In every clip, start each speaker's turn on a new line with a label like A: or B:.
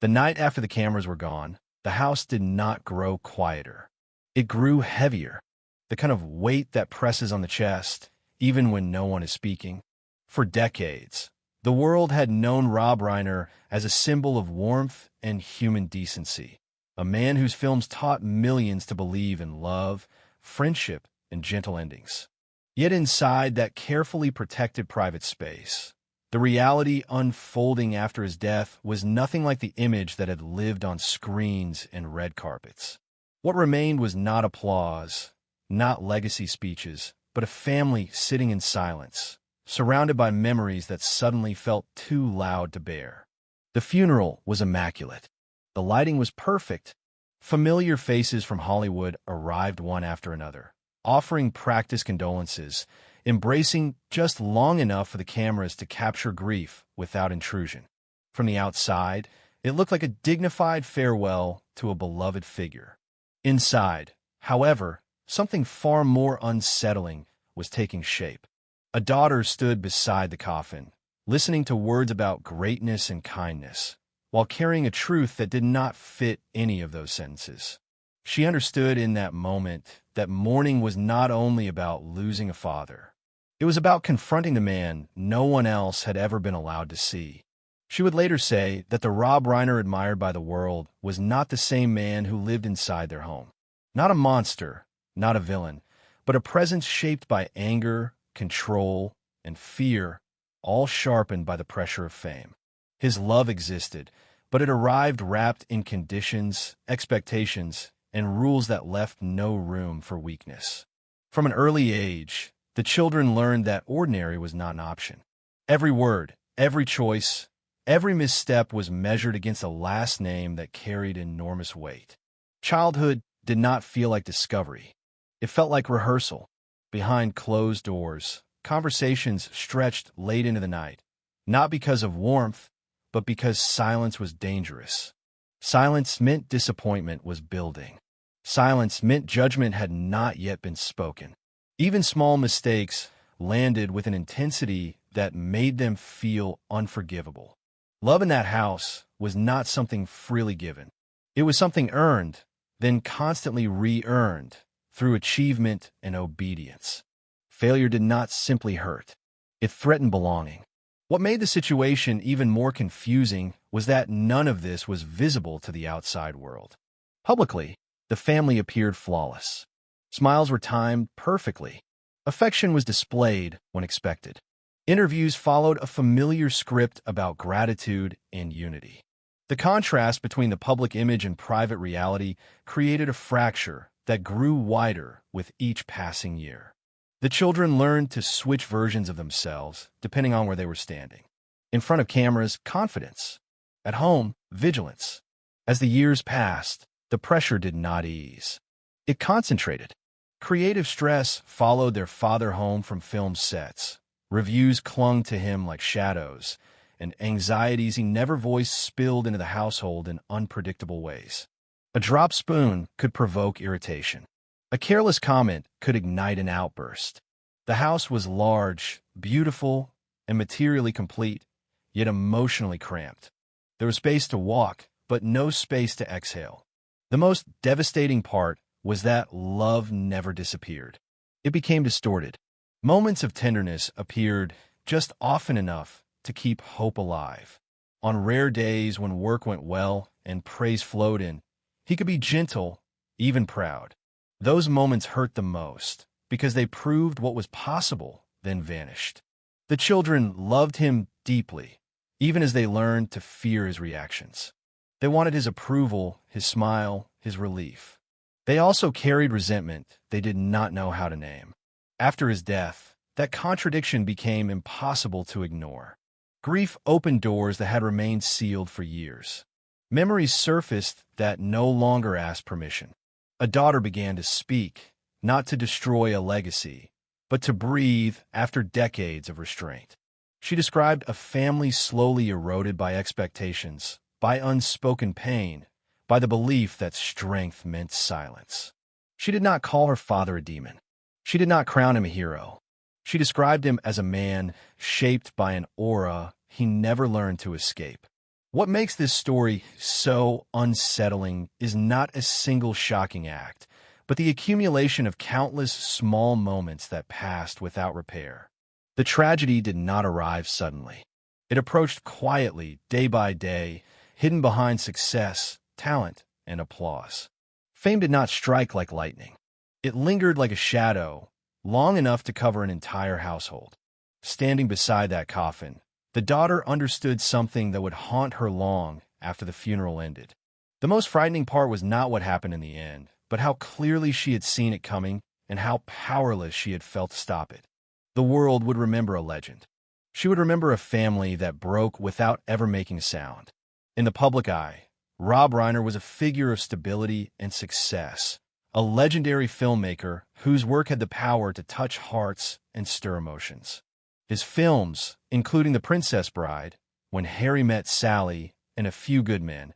A: The night after the cameras were gone, the house did not grow quieter. It grew heavier, the kind of weight that presses on the chest, even when no one is speaking. For decades, the world had known Rob Reiner as a symbol of warmth and human decency, a man whose films taught millions to believe in love, friendship, and gentle endings. Yet inside that carefully protected private space, the reality unfolding after his death was nothing like the image that had lived on screens and red carpets. What remained was not applause, not legacy speeches, but a family sitting in silence, surrounded by memories that suddenly felt too loud to bear. The funeral was immaculate. The lighting was perfect. Familiar faces from Hollywood arrived one after another, offering practice condolences, embracing just long enough for the cameras to capture grief without intrusion. From the outside, it looked like a dignified farewell to a beloved figure. Inside, however, something far more unsettling was taking shape. A daughter stood beside the coffin, listening to words about greatness and kindness, while carrying a truth that did not fit any of those sentences. She understood in that moment that mourning was not only about losing a father. It was about confronting the man no one else had ever been allowed to see. She would later say that the Rob Reiner admired by the world was not the same man who lived inside their home. Not a monster, not a villain, but a presence shaped by anger, control, and fear, all sharpened by the pressure of fame. His love existed, but it arrived wrapped in conditions, expectations, and rules that left no room for weakness. From an early age, the children learned that ordinary was not an option. Every word, every choice, every misstep was measured against a last name that carried enormous weight. Childhood did not feel like discovery. It felt like rehearsal. Behind closed doors, conversations stretched late into the night, not because of warmth, but because silence was dangerous. Silence meant disappointment was building. Silence meant judgment had not yet been spoken. Even small mistakes landed with an intensity that made them feel unforgivable. Love in that house was not something freely given. It was something earned, then constantly re-earned through achievement and obedience. Failure did not simply hurt. It threatened belonging. What made the situation even more confusing was that none of this was visible to the outside world. Publicly, the family appeared flawless. Smiles were timed perfectly. Affection was displayed when expected. Interviews followed a familiar script about gratitude and unity. The contrast between the public image and private reality created a fracture that grew wider with each passing year. The children learned to switch versions of themselves depending on where they were standing. In front of cameras, confidence. At home, vigilance. As the years passed, the pressure did not ease. It concentrated. Creative stress followed their father home from film sets. Reviews clung to him like shadows, and anxieties he never voiced spilled into the household in unpredictable ways. A dropped spoon could provoke irritation. A careless comment could ignite an outburst. The house was large, beautiful, and materially complete, yet emotionally cramped. There was space to walk, but no space to exhale. The most devastating part was that love never disappeared. It became distorted. Moments of tenderness appeared just often enough to keep hope alive. On rare days when work went well and praise flowed in, he could be gentle, even proud. Those moments hurt the most because they proved what was possible, then vanished. The children loved him deeply, even as they learned to fear his reactions. They wanted his approval, his smile, his relief. They also carried resentment they did not know how to name. After his death, that contradiction became impossible to ignore. Grief opened doors that had remained sealed for years. Memories surfaced that no longer asked permission. A daughter began to speak, not to destroy a legacy, but to breathe after decades of restraint. She described a family slowly eroded by expectations, by unspoken pain, by the belief that strength meant silence. She did not call her father a demon. She did not crown him a hero. She described him as a man shaped by an aura he never learned to escape. What makes this story so unsettling is not a single shocking act, but the accumulation of countless small moments that passed without repair. The tragedy did not arrive suddenly. It approached quietly, day by day, hidden behind success, talent, and applause. Fame did not strike like lightning. It lingered like a shadow, long enough to cover an entire household. Standing beside that coffin, the daughter understood something that would haunt her long after the funeral ended. The most frightening part was not what happened in the end, but how clearly she had seen it coming and how powerless she had felt to stop it. The world would remember a legend. She would remember a family that broke without ever making a sound. In the public eye, Rob Reiner was a figure of stability and success, a legendary filmmaker whose work had the power to touch hearts and stir emotions. His films, including The Princess Bride, When Harry Met Sally, and A Few Good Men,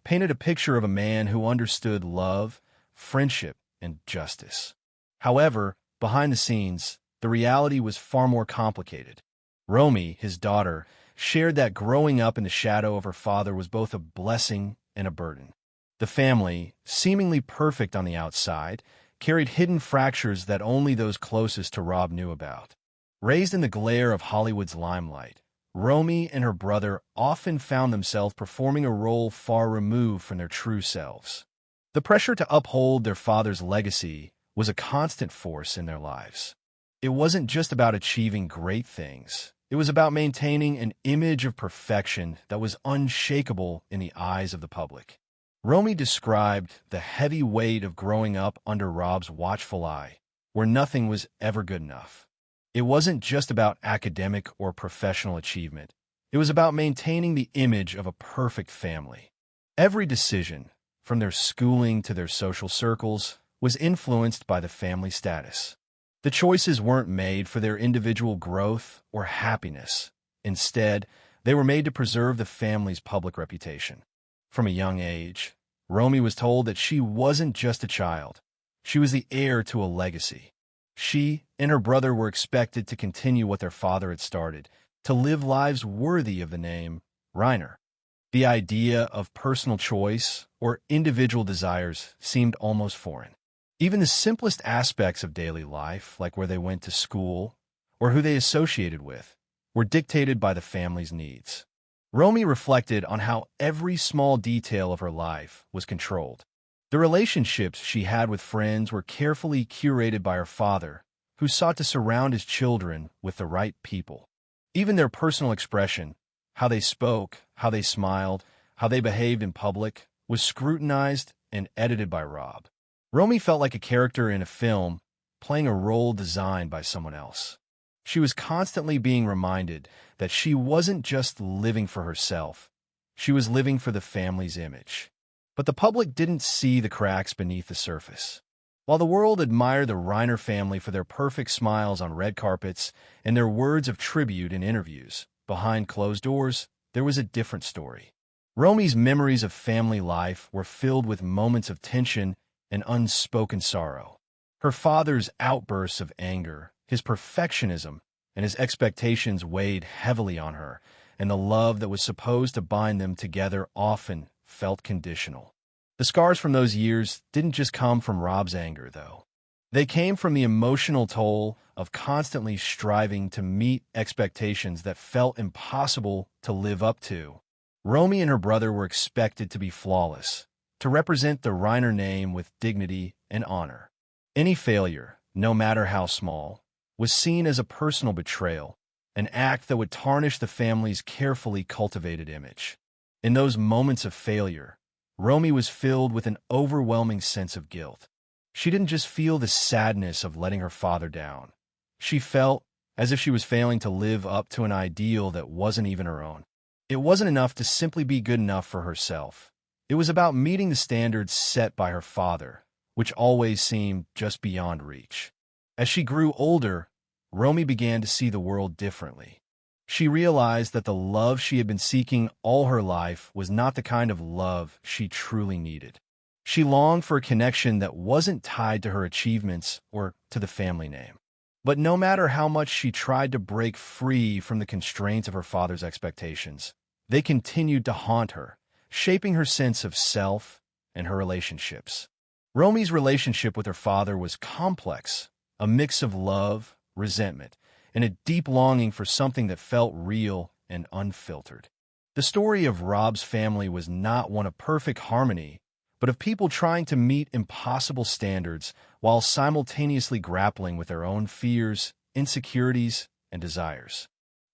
A: painted a picture of a man who understood love, friendship, and justice. However, behind the scenes, the reality was far more complicated. Romy, his daughter, shared that growing up in the shadow of her father was both a blessing and a burden. The family, seemingly perfect on the outside, carried hidden fractures that only those closest to Rob knew about. Raised in the glare of Hollywood's limelight, Romy and her brother often found themselves performing a role far removed from their true selves. The pressure to uphold their father's legacy was a constant force in their lives. It wasn't just about achieving great things. It was about maintaining an image of perfection that was unshakable in the eyes of the public. Romy described the heavy weight of growing up under Rob's watchful eye, where nothing was ever good enough. It wasn't just about academic or professional achievement. It was about maintaining the image of a perfect family. Every decision, from their schooling to their social circles, was influenced by the family status. The choices weren't made for their individual growth or happiness. Instead, they were made to preserve the family's public reputation. From a young age, Romy was told that she wasn't just a child. She was the heir to a legacy. She and her brother were expected to continue what their father had started, to live lives worthy of the name Reiner. The idea of personal choice or individual desires seemed almost foreign. Even the simplest aspects of daily life, like where they went to school or who they associated with, were dictated by the family's needs. Romy reflected on how every small detail of her life was controlled. The relationships she had with friends were carefully curated by her father, who sought to surround his children with the right people. Even their personal expression, how they spoke, how they smiled, how they behaved in public, was scrutinized and edited by Rob. Romy felt like a character in a film, playing a role designed by someone else. She was constantly being reminded that she wasn't just living for herself, she was living for the family's image. But the public didn't see the cracks beneath the surface. While the world admired the Reiner family for their perfect smiles on red carpets and their words of tribute in interviews, behind closed doors, there was a different story. Romy's memories of family life were filled with moments of tension and unspoken sorrow. Her father's outbursts of anger, his perfectionism, and his expectations weighed heavily on her, and the love that was supposed to bind them together often felt conditional. The scars from those years didn't just come from Rob's anger, though. They came from the emotional toll of constantly striving to meet expectations that felt impossible to live up to. Romy and her brother were expected to be flawless, to represent the Reiner name with dignity and honor. Any failure, no matter how small, was seen as a personal betrayal, an act that would tarnish the family's carefully cultivated image. In those moments of failure, Romy was filled with an overwhelming sense of guilt. She didn't just feel the sadness of letting her father down. She felt as if she was failing to live up to an ideal that wasn't even her own. It wasn't enough to simply be good enough for herself. It was about meeting the standards set by her father, which always seemed just beyond reach. As she grew older, Romy began to see the world differently. She realized that the love she had been seeking all her life was not the kind of love she truly needed. She longed for a connection that wasn't tied to her achievements or to the family name. But no matter how much she tried to break free from the constraints of her father's expectations, They continued to haunt her, shaping her sense of self and her relationships. Romy's relationship with her father was complex, a mix of love, resentment, and a deep longing for something that felt real and unfiltered. The story of Rob's family was not one of perfect harmony, but of people trying to meet impossible standards while simultaneously grappling with their own fears, insecurities, and desires.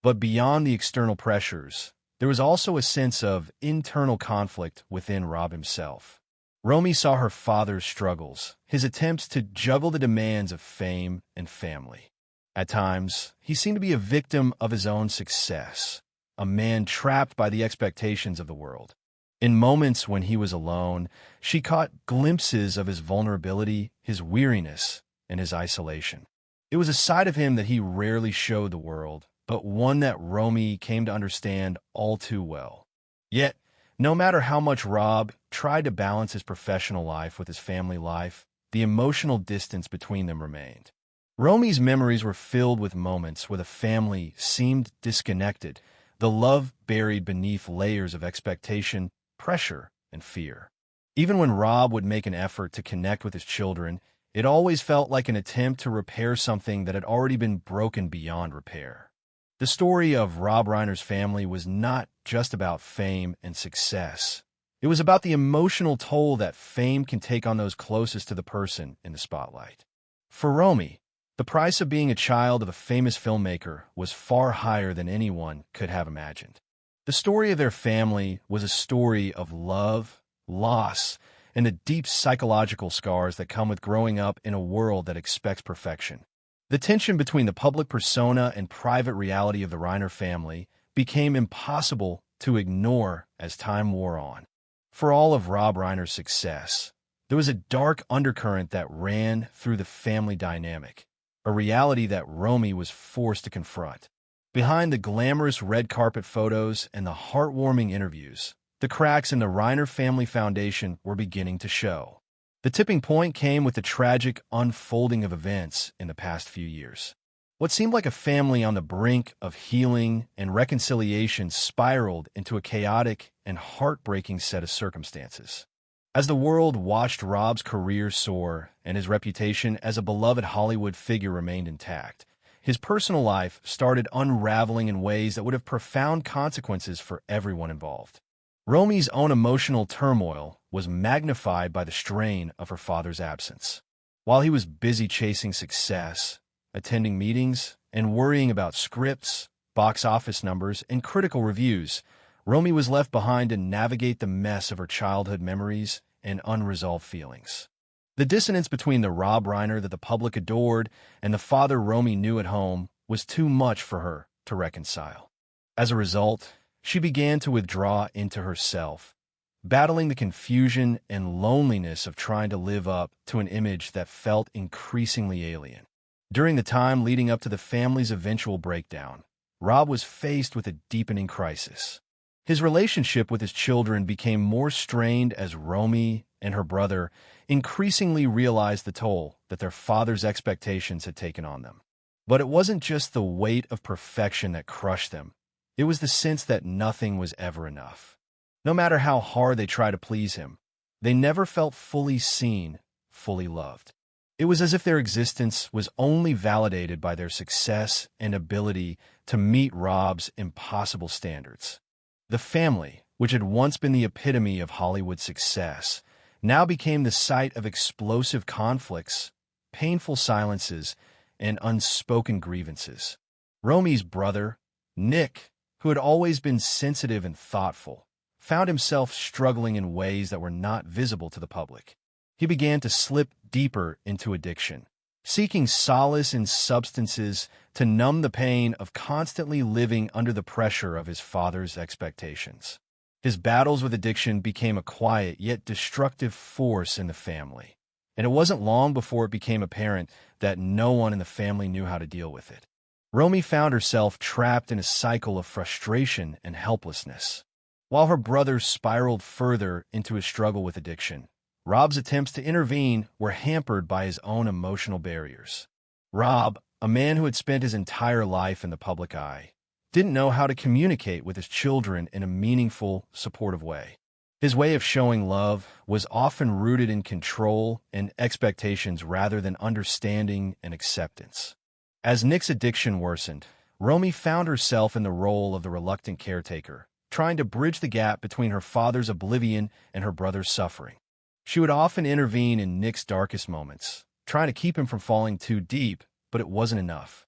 A: But beyond the external pressures, there was also a sense of internal conflict within Rob himself. Romy saw her father's struggles, his attempts to juggle the demands of fame and family. At times, he seemed to be a victim of his own success, a man trapped by the expectations of the world. In moments when he was alone, she caught glimpses of his vulnerability, his weariness, and his isolation. It was a side of him that he rarely showed the world, but one that Romy came to understand all too well. Yet, no matter how much Rob tried to balance his professional life with his family life, the emotional distance between them remained. Romy's memories were filled with moments where the family seemed disconnected, the love buried beneath layers of expectation, pressure, and fear. Even when Rob would make an effort to connect with his children, it always felt like an attempt to repair something that had already been broken beyond repair. The story of Rob Reiner's family was not just about fame and success. It was about the emotional toll that fame can take on those closest to the person in the spotlight. For Romy, the price of being a child of a famous filmmaker was far higher than anyone could have imagined. The story of their family was a story of love, loss, and the deep psychological scars that come with growing up in a world that expects perfection. The tension between the public persona and private reality of the Reiner family became impossible to ignore as time wore on. For all of Rob Reiner's success, there was a dark undercurrent that ran through the family dynamic, a reality that Romy was forced to confront. Behind the glamorous red carpet photos and the heartwarming interviews, the cracks in the Reiner family foundation were beginning to show. The tipping point came with the tragic unfolding of events in the past few years. What seemed like a family on the brink of healing and reconciliation spiraled into a chaotic and heartbreaking set of circumstances. As the world watched Rob's career soar and his reputation as a beloved Hollywood figure remained intact, his personal life started unraveling in ways that would have profound consequences for everyone involved. Romy's own emotional turmoil was magnified by the strain of her father's absence. While he was busy chasing success, attending meetings, and worrying about scripts, box office numbers, and critical reviews, Romy was left behind to navigate the mess of her childhood memories and unresolved feelings. The dissonance between the Rob Reiner that the public adored and the father Romy knew at home was too much for her to reconcile. As a result, she began to withdraw into herself, battling the confusion and loneliness of trying to live up to an image that felt increasingly alien. During the time leading up to the family's eventual breakdown, Rob was faced with a deepening crisis. His relationship with his children became more strained as Romy and her brother increasingly realized the toll that their father's expectations had taken on them. But it wasn't just the weight of perfection that crushed them. It was the sense that nothing was ever enough. No matter how hard they tried to please him, they never felt fully seen, fully loved. It was as if their existence was only validated by their success and ability to meet Rob's impossible standards. The family, which had once been the epitome of Hollywood success, now became the site of explosive conflicts, painful silences, and unspoken grievances. Romy's brother, Nick, who had always been sensitive and thoughtful, found himself struggling in ways that were not visible to the public. He began to slip deeper into addiction, seeking solace in substances to numb the pain of constantly living under the pressure of his father's expectations. His battles with addiction became a quiet yet destructive force in the family, and it wasn't long before it became apparent that no one in the family knew how to deal with it. Romy found herself trapped in a cycle of frustration and helplessness. While her brother spiraled further into his struggle with addiction, Rob's attempts to intervene were hampered by his own emotional barriers. Rob, a man who had spent his entire life in the public eye, didn't know how to communicate with his children in a meaningful, supportive way. His way of showing love was often rooted in control and expectations rather than understanding and acceptance. As Nick's addiction worsened, Romy found herself in the role of the reluctant caretaker, trying to bridge the gap between her father's oblivion and her brother's suffering. She would often intervene in Nick's darkest moments, trying to keep him from falling too deep, but it wasn't enough.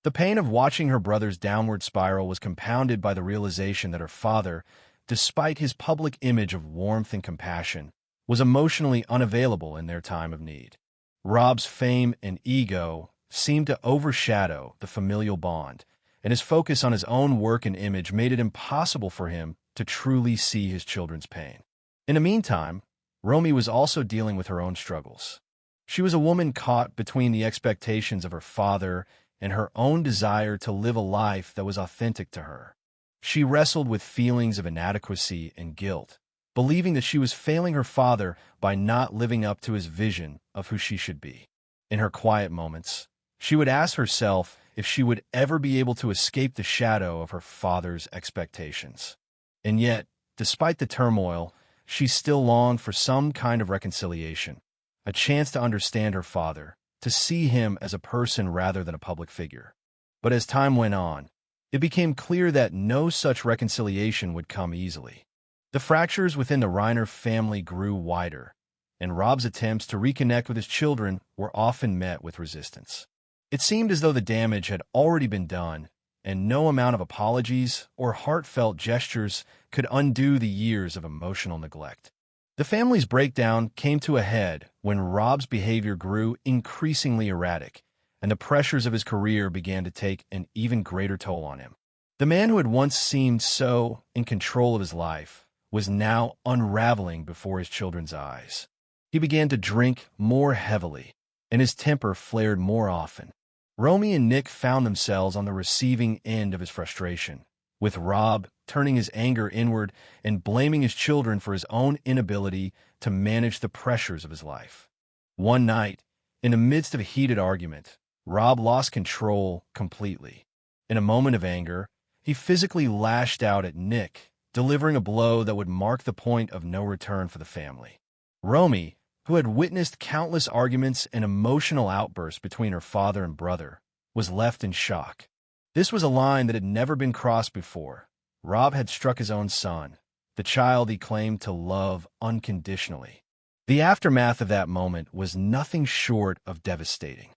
A: The pain of watching her brother's downward spiral was compounded by the realization that her father, despite his public image of warmth and compassion, was emotionally unavailable in their time of need. Rob's fame and ego seemed to overshadow the familial bond, and his focus on his own work and image made it impossible for him to truly see his children's pain. In the meantime, Romy was also dealing with her own struggles. She was a woman caught between the expectations of her father and her own desire to live a life that was authentic to her. She wrestled with feelings of inadequacy and guilt, believing that she was failing her father by not living up to his vision of who she should be. In her quiet moments, she would ask herself if she would ever be able to escape the shadow of her father's expectations. And yet, despite the turmoil, she still longed for some kind of reconciliation, a chance to understand her father, to see him as a person rather than a public figure. But as time went on, it became clear that no such reconciliation would come easily. The fractures within the Reiner family grew wider, and Rob's attempts to reconnect with his children were often met with resistance. It seemed as though the damage had already been done, and no amount of apologies or heartfelt gestures could undo the years of emotional neglect. The family's breakdown came to a head when Rob's behavior grew increasingly erratic, and the pressures of his career began to take an even greater toll on him. The man who had once seemed so in control of his life was now unraveling before his children's eyes. He began to drink more heavily, and his temper flared more often. Romy and Nick found themselves on the receiving end of his frustration, with Rob turning his anger inward and blaming his children for his own inability to manage the pressures of his life. One night, in the midst of a heated argument, Rob lost control completely. In a moment of anger, he physically lashed out at Nick, delivering a blow that would mark the point of no return for the family. Romy, who had witnessed countless arguments and emotional outbursts between her father and brother, was left in shock. This was a line that had never been crossed before. Rob had struck his own son, the child he claimed to love unconditionally. The aftermath of that moment was nothing short of devastating.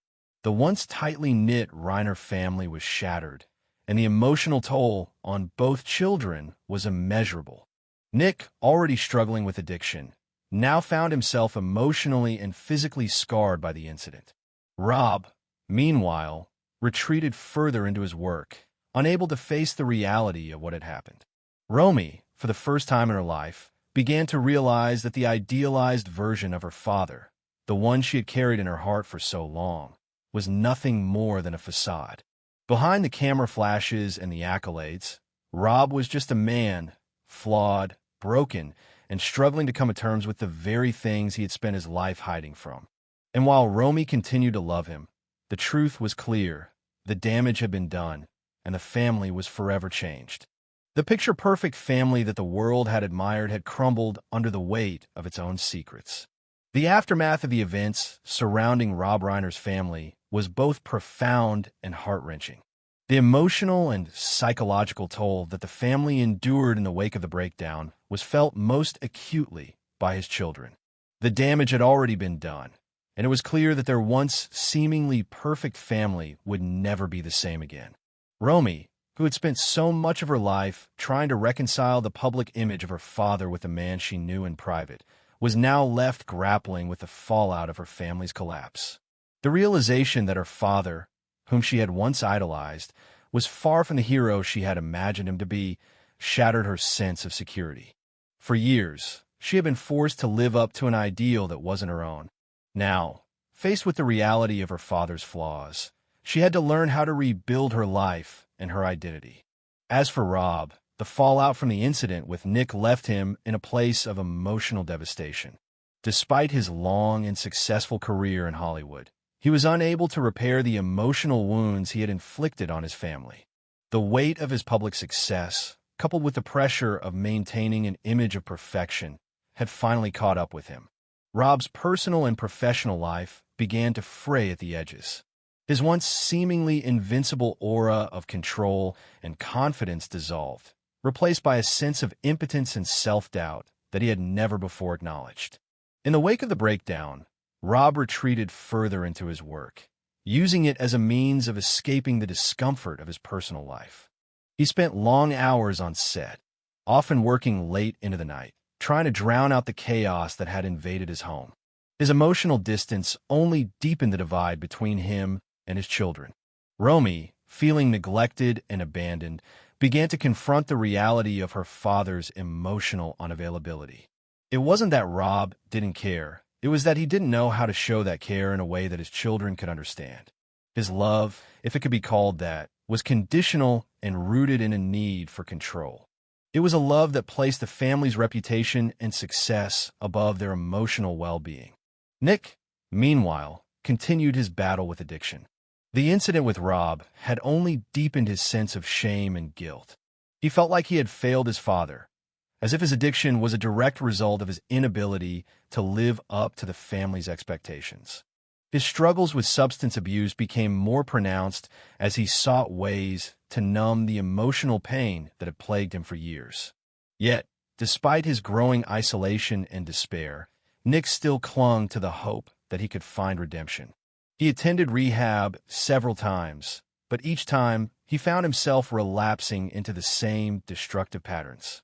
A: The once tightly knit Reiner family was shattered, and the emotional toll on both children was immeasurable. Nick, already struggling with addiction, now found himself emotionally and physically scarred by the incident. Rob, meanwhile, retreated further into his work, unable to face the reality of what had happened. Romy, for the first time in her life, began to realize that the idealized version of her father, the one she had carried in her heart for so long, was nothing more than a facade. Behind the camera flashes and the accolades, Rob was just a man, flawed, broken, and struggling to come to terms with the very things he had spent his life hiding from. And while Romy continued to love him, the truth was clear. The damage had been done, and the family was forever changed. The picture-perfect family that the world had admired had crumbled under the weight of its own secrets. The aftermath of the events surrounding Rob Reiner's family was both profound and heart-wrenching. The emotional and psychological toll that the family endured in the wake of the breakdown was felt most acutely by his children. The damage had already been done, and it was clear that their once seemingly perfect family would never be the same again. Romy, who had spent so much of her life trying to reconcile the public image of her father with the man she knew in private, was now left grappling with the fallout of her family's collapse. The realization that her father, whom she had once idolized, was far from the hero she had imagined him to be, shattered her sense of security. For years, she had been forced to live up to an ideal that wasn't her own. Now, faced with the reality of her father's flaws, she had to learn how to rebuild her life and her identity. As for Rob, the fallout from the incident with Nick left him in a place of emotional devastation. Despite his long and successful career in Hollywood, he was unable to repair the emotional wounds he had inflicted on his family. The weight of his public success, coupled with the pressure of maintaining an image of perfection, had finally caught up with him. Rob's personal and professional life began to fray at the edges. His once seemingly invincible aura of control and confidence dissolved, replaced by a sense of impotence and self-doubt that he had never before acknowledged. In the wake of the breakdown, Rob retreated further into his work, using it as a means of escaping the discomfort of his personal life. He spent long hours on set, often working late into the night, trying to drown out the chaos that had invaded his home. His emotional distance only deepened the divide between him and his children. Romy, feeling neglected and abandoned, began to confront the reality of her father's emotional unavailability. It wasn't that Rob didn't care. It was that he didn't know how to show that care in a way that his children could understand. His love, if it could be called that, was conditional and rooted in a need for control. It was a love that placed the family's reputation and success above their emotional well-being. Nick, meanwhile, continued his battle with addiction. The incident with Rob had only deepened his sense of shame and guilt. He felt like he had failed his father, as if his addiction was a direct result of his inability to live up to the family's expectations. His struggles with substance abuse became more pronounced as he sought ways to numb the emotional pain that had plagued him for years. Yet, despite his growing isolation and despair, Nick still clung to the hope that he could find redemption. He attended rehab several times, but each time he found himself relapsing into the same destructive patterns.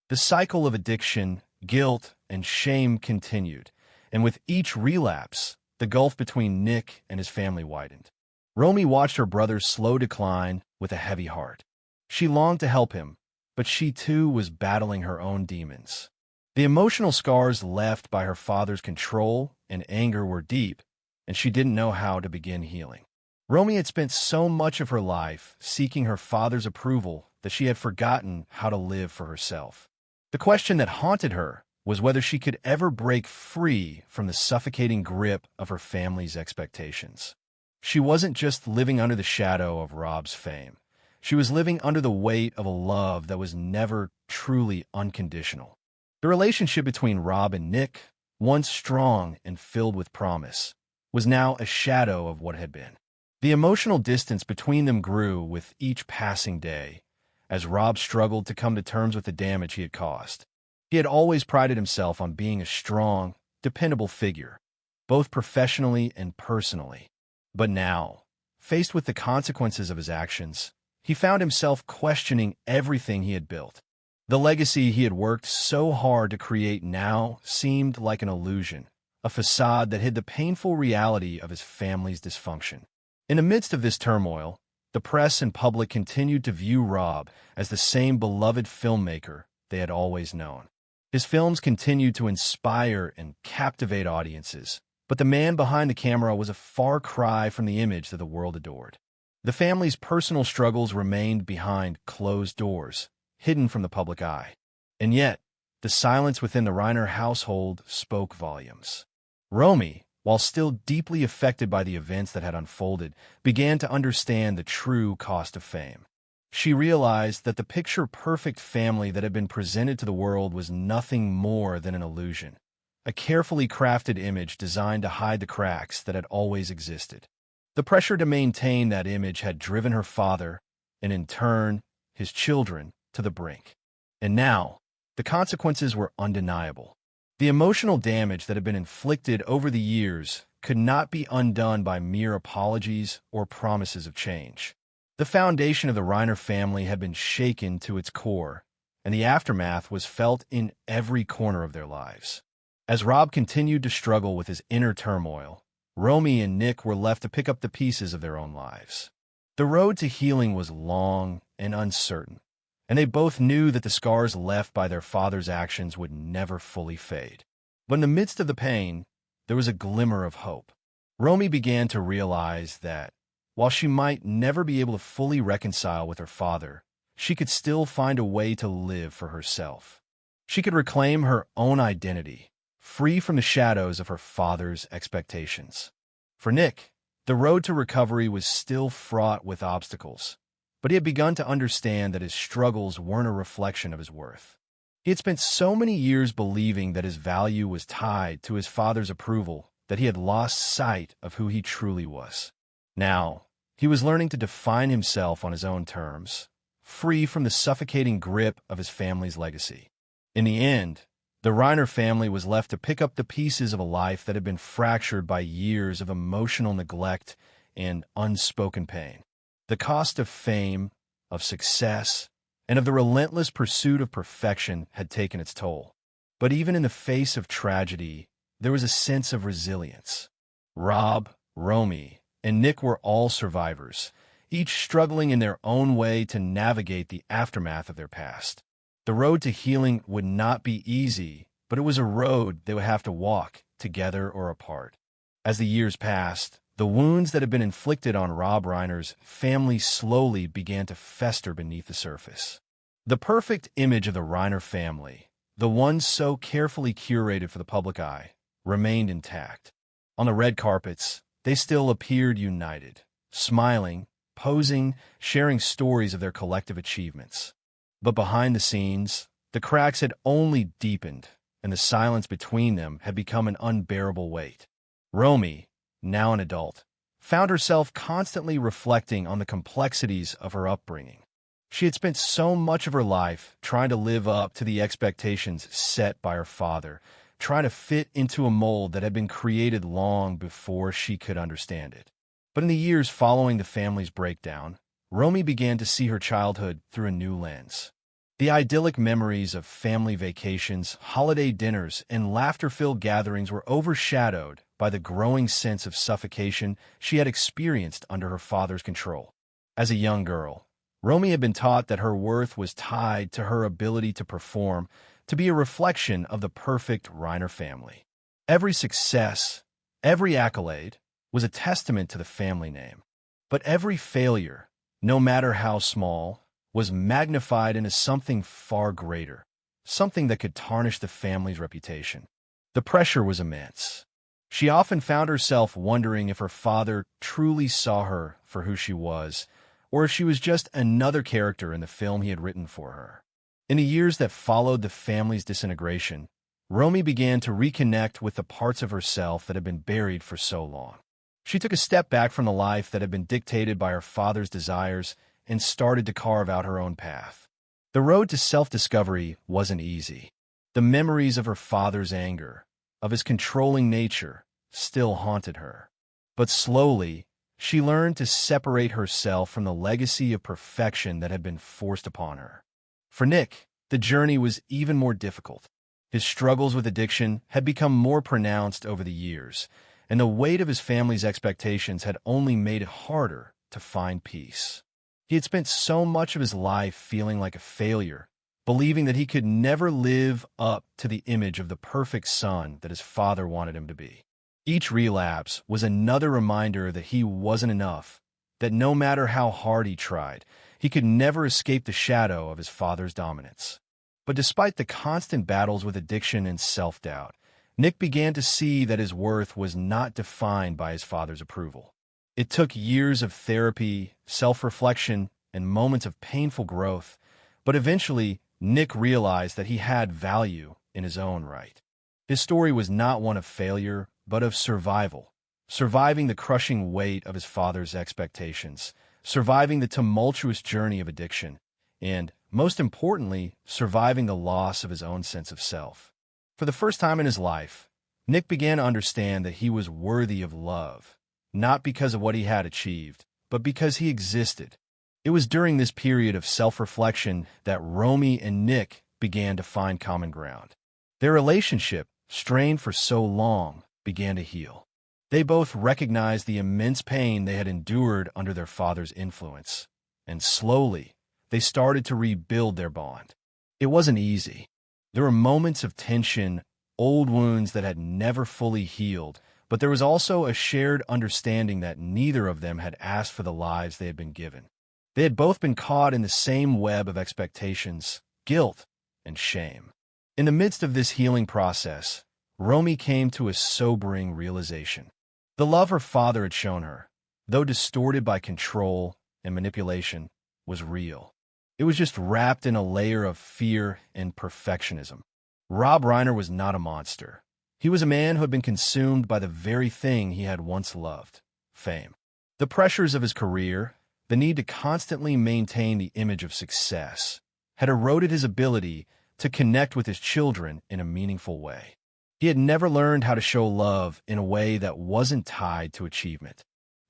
A: The cycle of addiction, guilt, and shame continued, and with each relapse, the gulf between Nick and his family widened. Romy watched her brother's slow decline with a heavy heart. She longed to help him, but she too was battling her own demons. The emotional scars left by her father's control and anger were deep, and she didn't know how to begin healing. Romy had spent so much of her life seeking her father's approval that she had forgotten how to live for herself. The question that haunted her was whether she could ever break free from the suffocating grip of her family's expectations. She wasn't just living under the shadow of Rob's fame. She was living under the weight of a love that was never truly unconditional. The relationship between Rob and Nick, once strong and filled with promise, was now a shadow of what had been. The emotional distance between them grew with each passing day, as Rob struggled to come to terms with the damage he had caused. He had always prided himself on being a strong, dependable figure, both professionally and personally. But now, faced with the consequences of his actions, he found himself questioning everything he had built. The legacy he had worked so hard to create now seemed like an illusion, a facade that hid the painful reality of his family's dysfunction. In the midst of this turmoil, the press and public continued to view Rob as the same beloved filmmaker they had always known. His films continued to inspire and captivate audiences, but the man behind the camera was a far cry from the image that the world adored. The family's personal struggles remained behind closed doors, hidden from the public eye. And yet, the silence within the Reiner household spoke volumes. Romy, while still deeply affected by the events that had unfolded, began to understand the true cost of fame. She realized that the picture-perfect family that had been presented to the world was nothing more than an illusion, a carefully crafted image designed to hide the cracks that had always existed. The pressure to maintain that image had driven her father, and in turn, his children, to the brink. And now, the consequences were undeniable. The emotional damage that had been inflicted over the years could not be undone by mere apologies or promises of change. The foundation of the Reiner family had been shaken to its core, and the aftermath was felt in every corner of their lives. As Rob continued to struggle with his inner turmoil, Romy and Nick were left to pick up the pieces of their own lives. The road to healing was long and uncertain, and they both knew that the scars left by their father's actions would never fully fade. But in the midst of the pain, there was a glimmer of hope. Romy began to realize that, while she might never be able to fully reconcile with her father, she could still find a way to live for herself. She could reclaim her own identity, free from the shadows of her father's expectations. For Nick, the road to recovery was still fraught with obstacles, but he had begun to understand that his struggles weren't a reflection of his worth. He had spent so many years believing that his value was tied to his father's approval that he had lost sight of who he truly was. Now, he was learning to define himself on his own terms, free from the suffocating grip of his family's legacy. In the end, the Reiner family was left to pick up the pieces of a life that had been fractured by years of emotional neglect and unspoken pain. The cost of fame, of success, and of the relentless pursuit of perfection had taken its toll. But even in the face of tragedy, there was a sense of resilience. Rob, Romy, and Nick were all survivors, each struggling in their own way to navigate the aftermath of their past. The road to healing would not be easy, but it was a road they would have to walk, together or apart. As the years passed, the wounds that had been inflicted on Rob Reiner's family slowly began to fester beneath the surface. The perfect image of the Reiner family, the one so carefully curated for the public eye, remained intact. On the red carpets, they still appeared united, smiling, posing, sharing stories of their collective achievements. But behind the scenes, the cracks had only deepened, and the silence between them had become an unbearable weight. Romy, now an adult, found herself constantly reflecting on the complexities of her upbringing. She had spent so much of her life trying to live up to the expectations set by her father, trying to fit into a mold that had been created long before she could understand it. But in the years following the family's breakdown, Romy began to see her childhood through a new lens. The idyllic memories of family vacations, holiday dinners, and laughter-filled gatherings were overshadowed by the growing sense of suffocation she had experienced under her father's control. As a young girl, Romy had been taught that her worth was tied to her ability to perform, to be a reflection of the perfect Reiner family. Every success, every accolade, was a testament to the family name. But every failure, no matter how small, was magnified into something far greater, something that could tarnish the family's reputation. The pressure was immense. She often found herself wondering if her father truly saw her for who she was, or if she was just another character in the film he had written for her. In the years that followed the family's disintegration, Romy began to reconnect with the parts of herself that had been buried for so long. She took a step back from the life that had been dictated by her father's desires and started to carve out her own path. The road to self-discovery wasn't easy. The memories of her father's anger, of his controlling nature, still haunted her. But slowly, she learned to separate herself from the legacy of perfection that had been forced upon her. For Nick, the journey was even more difficult. His struggles with addiction had become more pronounced over the years, and the weight of his family's expectations had only made it harder to find peace. He had spent so much of his life feeling like a failure, believing that he could never live up to the image of the perfect son that his father wanted him to be. Each relapse was another reminder that he wasn't enough, that no matter how hard he tried, he could never escape the shadow of his father's dominance. But despite the constant battles with addiction and self-doubt, Nick began to see that his worth was not defined by his father's approval. It took years of therapy, self-reflection, and moments of painful growth, but eventually, Nick realized that he had value in his own right. His story was not one of failure, but of survival, surviving the crushing weight of his father's expectations, surviving the tumultuous journey of addiction, and, most importantly, surviving the loss of his own sense of self. For the first time in his life, Nick began to understand that he was worthy of love, not because of what he had achieved, but because he existed. It was during this period of self-reflection that Romy and Nick began to find common ground. Their relationship, strained for so long, began to heal. They both recognized the immense pain they had endured under their father's influence, and slowly, they started to rebuild their bond. It wasn't easy. There were moments of tension, old wounds that had never fully healed, but there was also a shared understanding that neither of them had asked for the lives they had been given. They had both been caught in the same web of expectations, guilt, and shame. In the midst of this healing process, Romy came to a sobering realization. The love her father had shown her, though distorted by control and manipulation, was real. It was just wrapped in a layer of fear and perfectionism. Rob Reiner was not a monster. He was a man who had been consumed by the very thing he had once loved: fame. The pressures of his career, the need to constantly maintain the image of success, had eroded his ability to connect with his children in a meaningful way. He had never learned how to show love in a way that wasn't tied to achievement.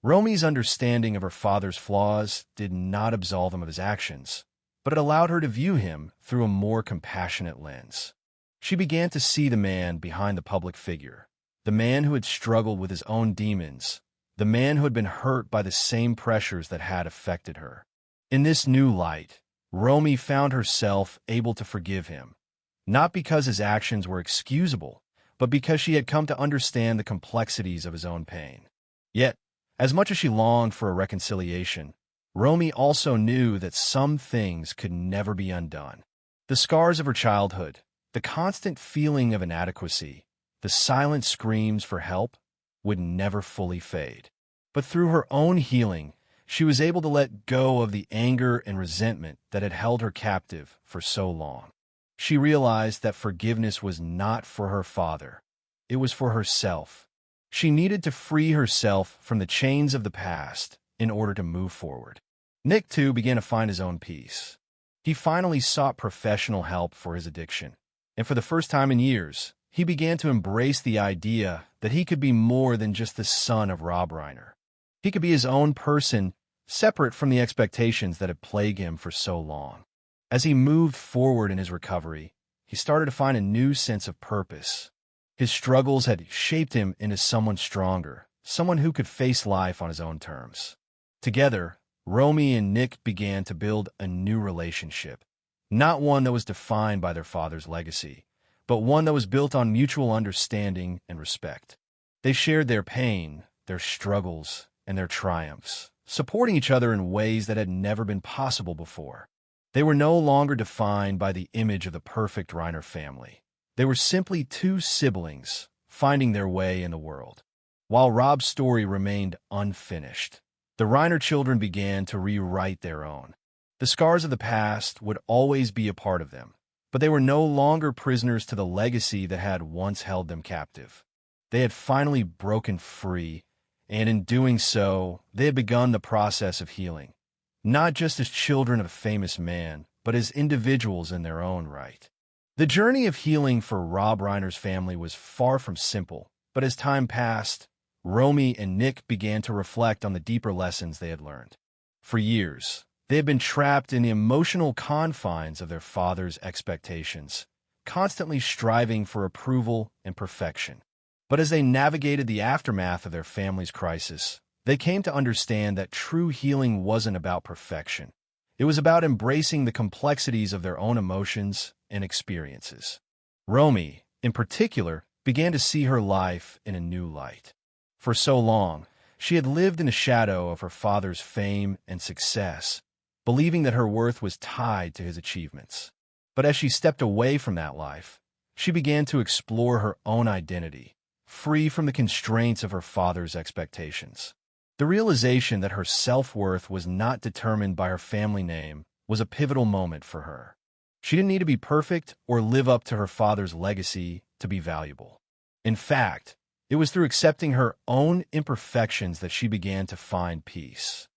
A: Romy's understanding of her father's flaws did not absolve him of his actions, but it allowed her to view him through a more compassionate lens. She began to see the man behind the public figure, the man who had struggled with his own demons, the man who had been hurt by the same pressures that had affected her. In this new light, Romy found herself able to forgive him, not because his actions were excusable, but because she had come to understand the complexities of his own pain. Yet, as much as she longed for a reconciliation, Romy also knew that some things could never be undone. The scars of her childhood, the constant feeling of inadequacy, the silent screams for help, would never fully fade. But through her own healing, she was able to let go of the anger and resentment that had held her captive for so long. She realized that forgiveness was not for her father. It was for herself. She needed to free herself from the chains of the past in order to move forward. Nick, too, began to find his own peace. He finally sought professional help for his addiction, and for the first time in years, he began to embrace the idea that he could be more than just the son of Rob Reiner. He could be his own person, separate from the expectations that had plagued him for so long. As he moved forward in his recovery, he started to find a new sense of purpose. His struggles had shaped him into someone stronger, someone who could face life on his own terms. Together, Romy and Nick began to build a new relationship, not one that was defined by their father's legacy, but one that was built on mutual understanding and respect. They shared their pain, their struggles, and their triumphs, supporting each other in ways that had never been possible before. They were no longer defined by the image of the perfect Reiner family. They were simply two siblings finding their way in the world. While Rob's story remained unfinished, the Reiner children began to rewrite their own. The scars of the past would always be a part of them, but they were no longer prisoners to the legacy that had once held them captive. They had finally broken free, and in doing so, they had begun the process of healing, not just as children of a famous man, but as individuals in their own right. The journey of healing for Rob Reiner's family was far from simple, but as time passed, Romy and Nick began to reflect on the deeper lessons they had learned. For years, they had been trapped in the emotional confines of their father's expectations, constantly striving for approval and perfection. But as they navigated the aftermath of their family's crisis, they came to understand that true healing wasn't about perfection. It was about embracing the complexities of their own emotions and experiences. Romy, in particular, began to see her life in a new light. For so long, she had lived in the shadow of her father's fame and success, believing that her worth was tied to his achievements. But as she stepped away from that life, she began to explore her own identity, free from the constraints of her father's expectations. The realization that her self-worth was not determined by her family name was a pivotal moment for her. She didn't need to be perfect or live up to her father's legacy to be valuable. In fact, it was through accepting her own imperfections that she began to find peace.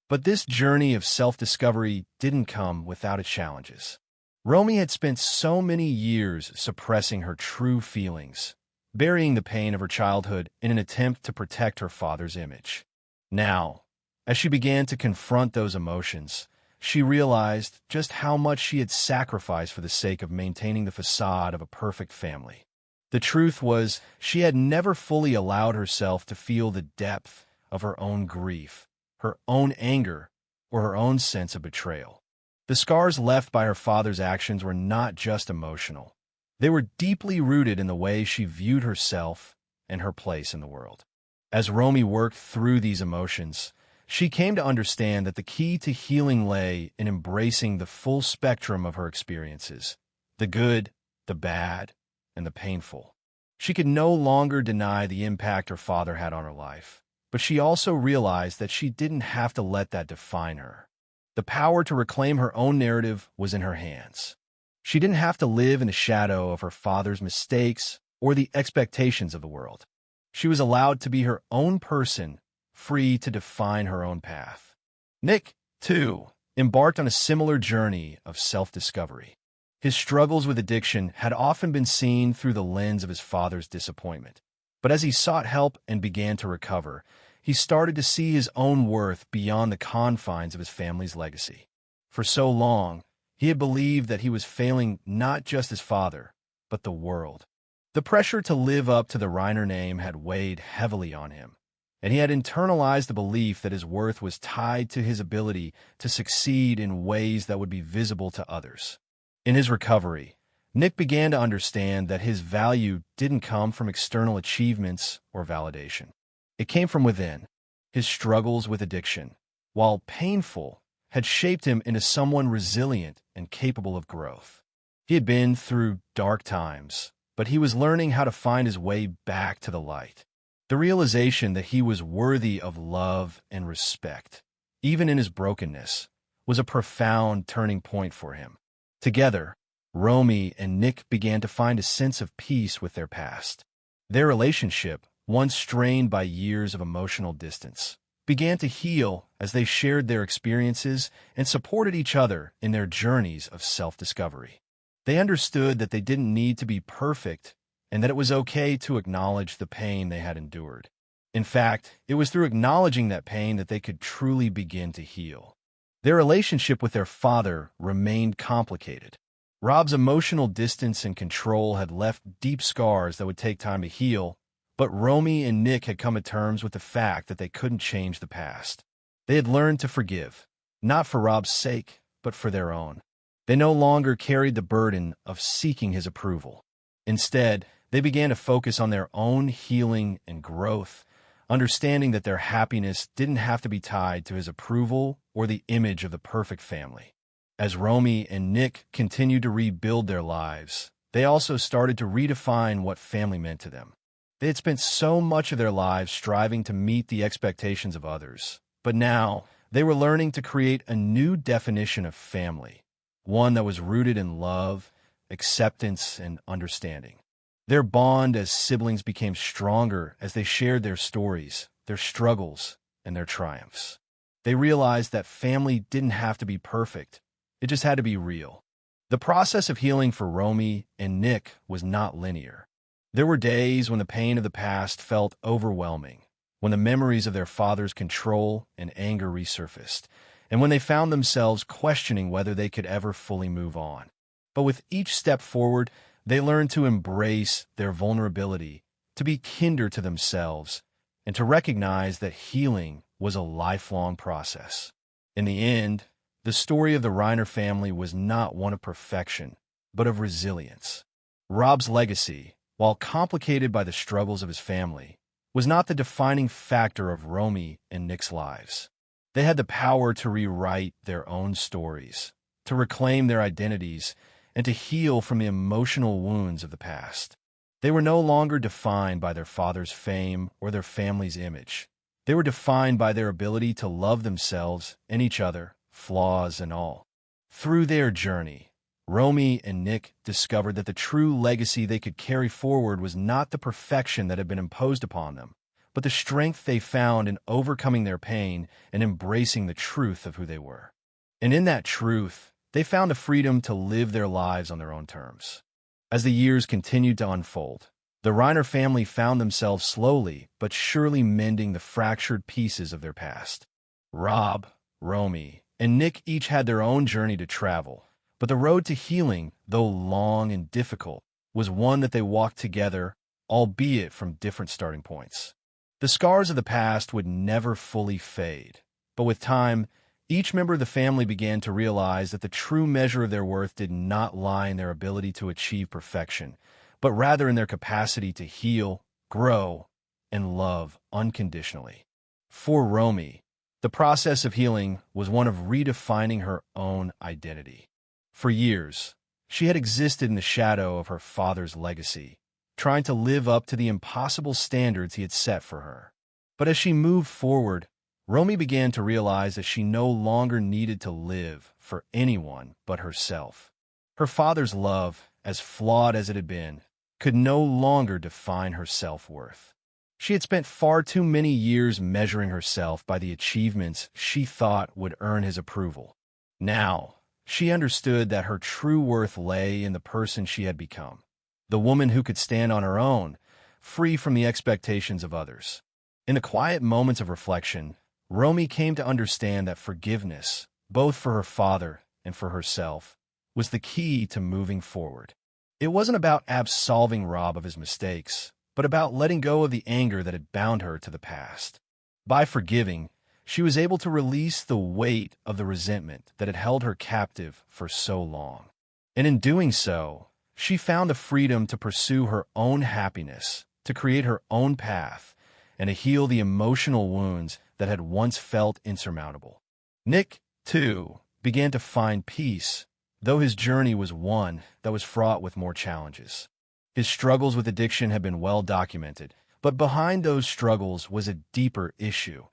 A: But this journey of self-discovery didn't come without its challenges. Romy had spent so many years suppressing her true feelings, burying the pain of her childhood in an attempt to protect her father's image. Now, as she began to confront those emotions, she realized just how much she had sacrificed for the sake of maintaining the facade of a perfect family. The truth was, she had never fully allowed herself to feel the depth of her own grief, her own anger, or her own sense of betrayal. The scars left by her father's actions were not just emotional. They were deeply rooted in the way she viewed herself and her place in the world. As Romy worked through these emotions, she came to understand that the key to healing lay in embracing the full spectrum of her experiences, the good, the bad, and the painful. She could no longer deny the impact her father had on her life, but she also realized that she didn't have to let that define her. The power to reclaim her own narrative was in her hands. She didn't have to live in the shadow of her father's mistakes or the expectations of the world. She was allowed to be her own person, free to define her own path. Nick, too, embarked on a similar journey of self-discovery. His struggles with addiction had often been seen through the lens of his father's disappointment. But as he sought help and began to recover, he started to see his own worth beyond the confines of his family's legacy. For so long, he had believed that he was failing not just his father, but the world. The pressure to live up to the Reiner name had weighed heavily on him, and he had internalized the belief that his worth was tied to his ability to succeed in ways that would be visible to others. In his recovery, Nick began to understand that his value didn't come from external achievements or validation. It came from within. His struggles with addiction, while painful, had shaped him into someone resilient and capable of growth. He had been through dark times, but he was learning how to find his way back to the light. The realization that he was worthy of love and respect, even in his brokenness, was a profound turning point for him. Together, Romy and Nick began to find a sense of peace with their past. Their relationship, once strained by years of emotional distance, began to heal as they shared their experiences and supported each other in their journeys of self-discovery. They understood that they didn't need to be perfect and that it was okay to acknowledge the pain they had endured. In fact, it was through acknowledging that pain that they could truly begin to heal. Their relationship with their father remained complicated. Rob's emotional distance and control had left deep scars that would take time to heal, but Romy and Nick had come to terms with the fact that they couldn't change the past. They had learned to forgive, not for Rob's sake, but for their own. They no longer carried the burden of seeking his approval. Instead, they began to focus on their own healing and growth, understanding that their happiness didn't have to be tied to his approval or the image of the perfect family. As Romy and Nick continued to rebuild their lives, they also started to redefine what family meant to them. They had spent so much of their lives striving to meet the expectations of others, but now they were learning to create a new definition of family, one that was rooted in love, acceptance, and understanding. Their bond as siblings became stronger as they shared their stories, their struggles, and their triumphs. They realized that family didn't have to be perfect. It just had to be real. The process of healing for Romy and Nick was not linear. There were days when the pain of the past felt overwhelming, when the memories of their father's control and anger resurfaced, and when they found themselves questioning whether they could ever fully move on. But with each step forward, they learned to embrace their vulnerability, to be kinder to themselves, and to recognize that healing was a lifelong process. In the end, the story of the Reiner family was not one of perfection, but of resilience. Rob's legacy, while complicated by the struggles of his family, was not the defining factor of Romy and Nick's lives. They had the power to rewrite their own stories, to reclaim their identities, and to heal from the emotional wounds of the past. They were no longer defined by their father's fame or their family's image. They were defined by their ability to love themselves and each other, flaws and all. Through their journey, Romy and Nick discovered that the true legacy they could carry forward was not the perfection that had been imposed upon them, but the strength they found in overcoming their pain and embracing the truth of who they were. And in that truth, they found the freedom to live their lives on their own terms. As the years continued to unfold, the Reiner family found themselves slowly but surely mending the fractured pieces of their past. Rob, Romy, and Nick each had their own journey to travel, but the road to healing, though long and difficult, was one that they walked together, albeit from different starting points. The scars of the past would never fully fade, but with time, each member of the family began to realize that the true measure of their worth did not lie in their ability to achieve perfection, but rather in their capacity to heal, grow, and love unconditionally. For Romy, the process of healing was one of redefining her own identity. For years, she had existed in the shadow of her father's legacy, trying to live up to the impossible standards he had set for her. But as she moved forward, Romy began to realize that she no longer needed to live for anyone but herself. Her father's love, as flawed as it had been, could no longer define her self-worth. She had spent far too many years measuring herself by the achievements she thought would earn his approval. Now, she understood that her true worth lay in the person she had become, the woman who could stand on her own, free from the expectations of others. In the quiet moments of reflection, Romy came to understand that forgiveness, both for her father and for herself, was the key to moving forward. It wasn't about absolving Rob of his mistakes, but about letting go of the anger that had bound her to the past. By forgiving, she was able to release the weight of the resentment that had held her captive for so long. And in doing so, she found the freedom to pursue her own happiness, to create her own path, and to heal the emotional wounds that had once felt insurmountable. Nick, too, began to find peace, though his journey was one that was fraught with more challenges. His struggles with addiction had been well documented, but behind those struggles was a deeper issue,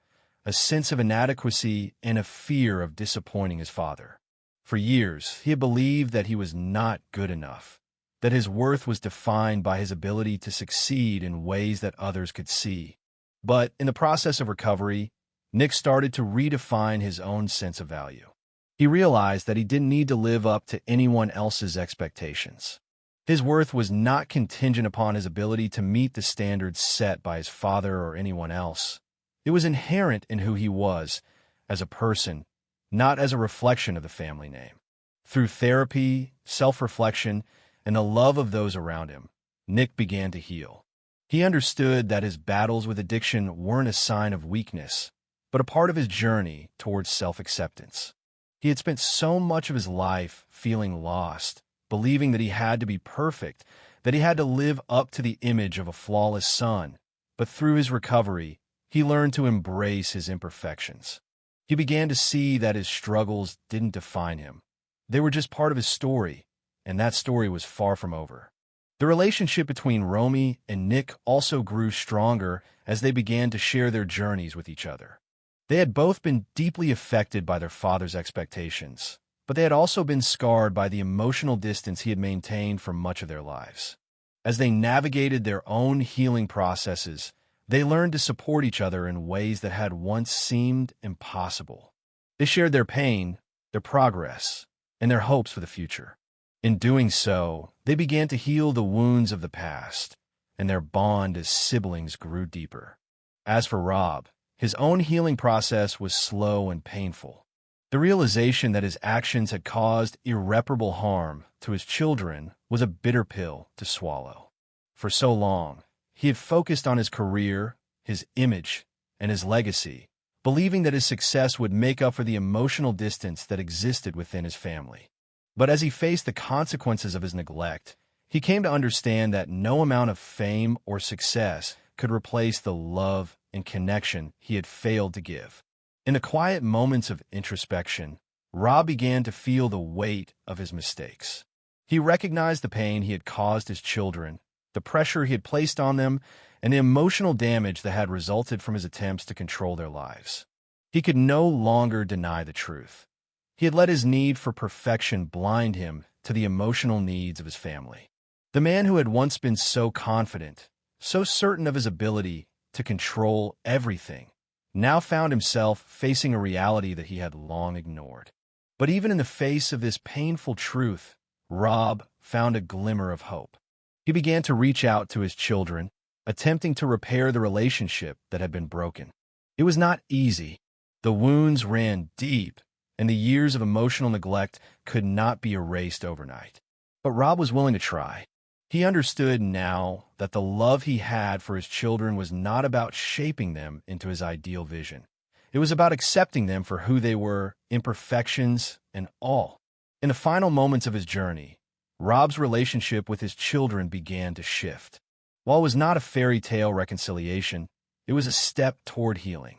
A: a sense of inadequacy and a fear of disappointing his father. For years, he had believed that he was not good enough, that his worth was defined by his ability to succeed in ways that others could see. But in the process of recovery, Nick started to redefine his own sense of value. He realized that he didn't need to live up to anyone else's expectations. His worth was not contingent upon his ability to meet the standards set by his father or anyone else. It was inherent in who he was as a person, not as a reflection of the family name. Through therapy, self-reflection, and the love of those around him, Nick began to heal. He understood that his battles with addiction weren't a sign of weakness, but a part of his journey towards self-acceptance. He had spent so much of his life feeling lost, believing that he had to be perfect, that he had to live up to the image of a flawless son. But through his recovery, he learned to embrace his imperfections. He began to see that his struggles didn't define him. They were just part of his story, and that story was far from over. The relationship between Romy and Nick also grew stronger as they began to share their journeys with each other. They had both been deeply affected by their father's expectations, but they had also been scarred by the emotional distance he had maintained for much of their lives. As they navigated their own healing processes, they learned to support each other in ways that had once seemed impossible. They shared their pain, their progress, and their hopes for the future. In doing so, they began to heal the wounds of the past, and their bond as siblings grew deeper. As for Rob, his own healing process was slow and painful. The realization that his actions had caused irreparable harm to his children was a bitter pill to swallow. For so long, he had focused on his career, his image, and his legacy, believing that his success would make up for the emotional distance that existed within his family. But as he faced the consequences of his neglect, he came to understand that no amount of fame or success could replace the love and connection he had failed to give. In the quiet moments of introspection, Rob began to feel the weight of his mistakes. He recognized the pain he had caused his children, the pressure he had placed on them, and the emotional damage that had resulted from his attempts to control their lives. He could no longer deny the truth. He had let his need for perfection blind him to the emotional needs of his family. The man who had once been so confident, so certain of his ability to control everything, now found himself facing a reality that he had long ignored. But even in the face of this painful truth, Rob found a glimmer of hope. He began to reach out to his children, attempting to repair the relationship that had been broken. It was not easy. The wounds ran deep, and the years of emotional neglect could not be erased overnight. But Rob was willing to try. He understood now that the love he had for his children was not about shaping them into his ideal vision. It was about accepting them for who they were, imperfections and all. In the final moments of his journey, Rob's relationship with his children began to shift. While it was not a fairy tale reconciliation, it was a step toward healing.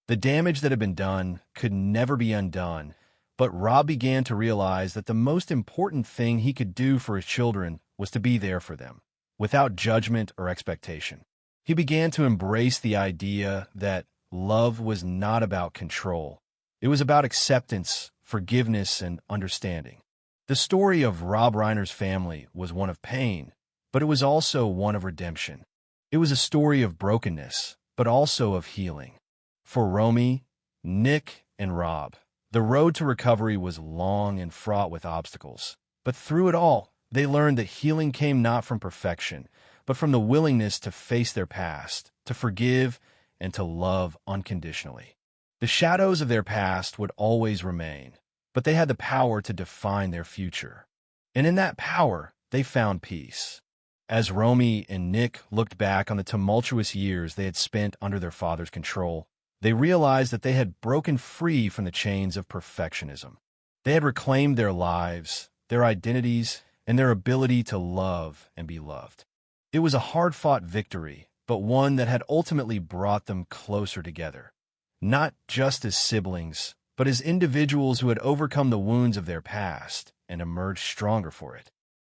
A: The damage that had been done could never be undone, but Rob began to realize that the most important thing he could do for his children was to be there for them, without judgment or expectation. He began to embrace the idea that love was not about control. It was about acceptance, forgiveness, and understanding. The story of Rob Reiner's family was one of pain, but it was also one of redemption. It was a story of brokenness, but also of healing. For Romy, Nick, and Rob, the road to recovery was long and fraught with obstacles. But through it all, they learned that healing came not from perfection, but from the willingness to face their past, to forgive, and to love unconditionally. The shadows of their past would always remain, but they had the power to define their future. And in that power, they found peace. As Romy and Nick looked back on the tumultuous years they had spent under their father's control, they realized that they had broken free from the chains of perfectionism. They had reclaimed their lives, their identities, and their ability to love and be loved. It was a hard-fought victory, but one that had ultimately brought them closer together. Not just as siblings, but as individuals who had overcome the wounds of their past and emerged stronger for it.